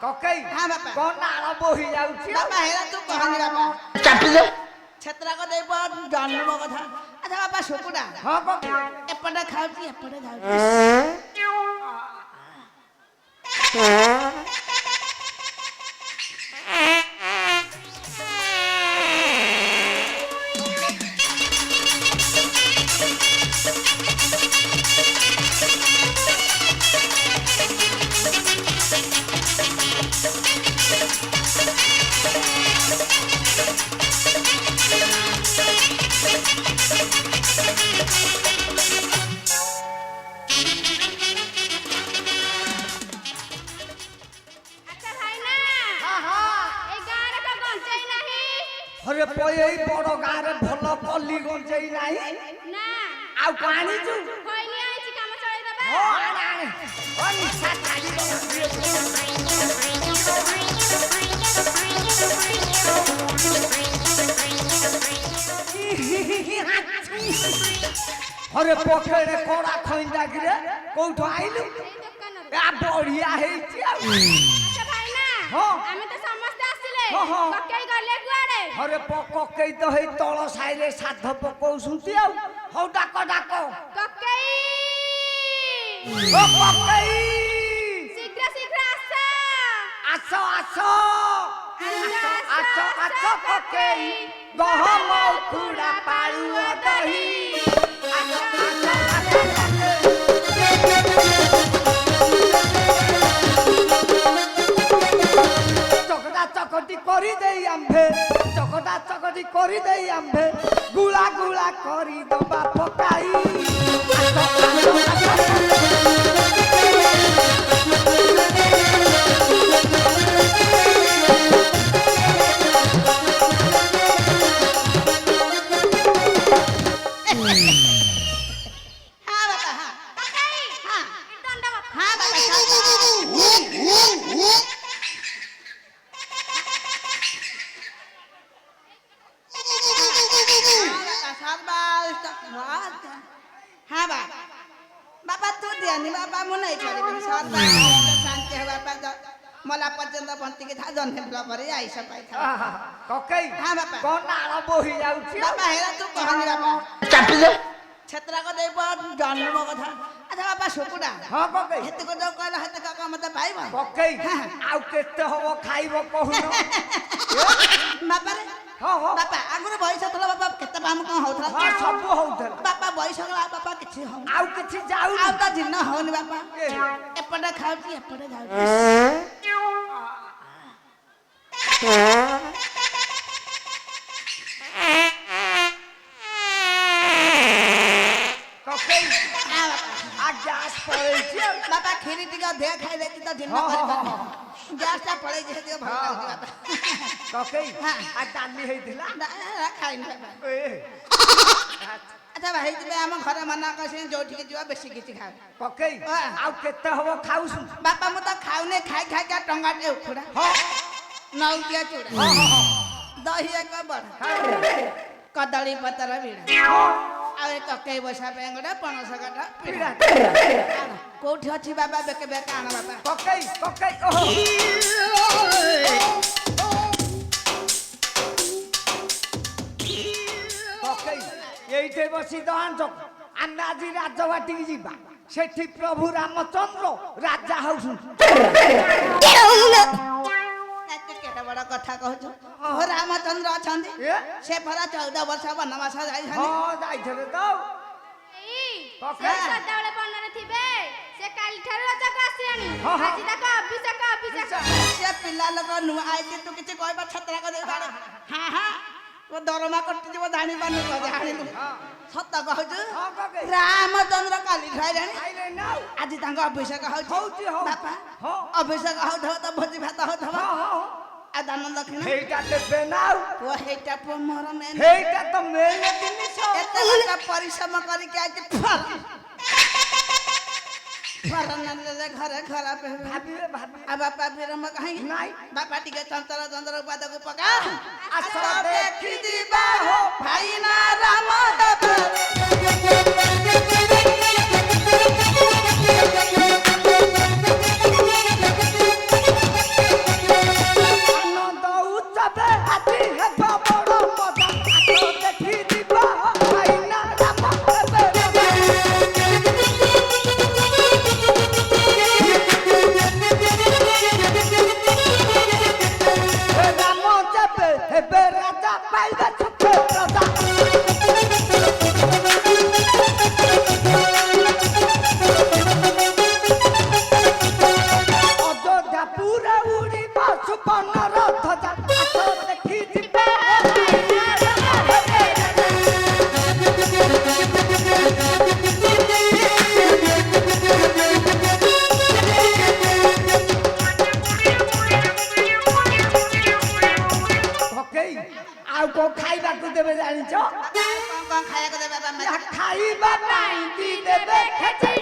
ककई हां बापा कोन आरंभ हो जाउछि बापा हेरा तू कहनी बापा चापी दे छत्रा को देब जन्म कथा अच्छा बापा सुकुडा हां ककई एपटे खाउची एपटे खाउची अरे पयई बड़ गाँ रे भल कली गंजई नाही ना आ पानी जु कोइनी आइछि काम चलै दबा हो आने ओ निशा खाली अरे पकेड़े कोड़ा खइंदा गिरे कोठो आइलु एई दुकान रे आ बढ़िया हेछि आ अच्छा भाई ना हां आमे तो समस्त आसिले हां हां पक्कै गले गुआड़े अरे पकई तो हे तळ साइरे साध पकौसुंती आ हो डाक डाक पक्कै ओ पकई शीघ्र शीघ्र आस आसो आसो आसो पकई गहम खुड़ा पाळु दही आसो आसो आसो चकटा चकटी करी देई आम्भे चकटा चकटी करी देई आम्भे गुला गुला करी दबा पकाई आसो आसो हां बापा हां पक्कै हां दंडवत हां बापा हाँ बापा तू ध्यानी बापा मु नहीं छोड़ी शांति है बापा मला पर्यंत बंती के था जन्म पर आई सब पाई था ककई हां बापा कोन आरंभ हो जाउछि बापा हेरा तू कहनी बापा चापी दे छत्रा को देब जन्म कथा अच्छा बापा सुकुडा हां ककई हेते को जो कहला हेते का मते पाइबा ककई आउ केते हबो खाइबो कहूनो बापा रे हां हां बापा आगुर बयस थला बापा केते पाम कोन होथला हां सब होउथला बापा बयस गला बापा किछि हो आउ किछि जाउ आउ त जिन्न होनी बापा एपटे खाउची एपटे खाउची ककई आ बापा आ गैस पड़ै छै बापा खीरी टिका दे खाइ देती त जिन्न हाँ, कर हाँ, गैस ता पड़ै जे दियो भल लागी बापा ककई हाँ। आ डाली हेतिला ना खाइन बापा ए अच्छा भाई जे हम घर मना कसे जोठी के जीवा बेसी किछि खा ककई हाँ। आउ केते हबो खाउसु बापा मु त खाउने खाइ खाइ का टंगा टे उखुडा हां नौकिया चूड़ा हां हां दही एक बड़ कदली पतर बिड़ा आवे ककई बसा बेंगडा पणस गडा पिड़ा कोठी अछि बाबा बेके बेका आना बाबा ककई ककई ओहो ककई एइते बसी दहांच आमे आजि राजवाटी की जिबा सेठी प्रभु रामचंद्र राजा हउसु एते केटा बड़ा कथा कहछु ओ रामचंद्र अछंदी ए से भरा 14 वर्ष वनवास जाई छनी हां जाइथरे त एई पक्कै। से सदाବେଳେ ବନରେ ଥିବେ ସେ କାଲି ଠାରୁ ରଜକୁ ଆସିଲାଣି ହଁ, ହଁ। ଆଜି ତାଙ୍କ ଅଭିଷେକ से पिला लोग नु आइते तू किछि कहबा छतरा को दे हां हां वो दरमा कटि जीव जानि बानु जानिलु सत कहछु हां ककई रामचंद्र काली खाइलानी आइले नाउ आज तांग अभिषेक हौची, हौची हौ। बापा हां अभिषेक हौथव त भोजी भात हौथव हां हां आ दान दक्षिणा हेइटा देबे नाउ वो हेटा पो मोर मेन हेइटा त मेले जिनिस एते बड़का परिश्रम करी के आज फल फरनले घर खराब है भाबिबे भाबी आ बापा फिर हम कहीं नहीं। बापा टिके चंचल चंद्र पाद को पका आसा आसा देखी देखी दीबा हो भाई ना राम दब ଉଡ଼ିବେ ଉଡ଼ିବ ସୁପର୍ଣ୍ଣ ରଥ ଯାତ୍ରା ଦେଖି ଯିବେ ପକେଇ ଆଉ କଣ ଖାଇବାକୁ ଦେବେ ଜାଣିଛ କଣ ଖାଇବାକୁ ଦେବେ ବାବା ଖାଇବା ପାଇଁ ଦେବେ ଖେଚେଡ଼ି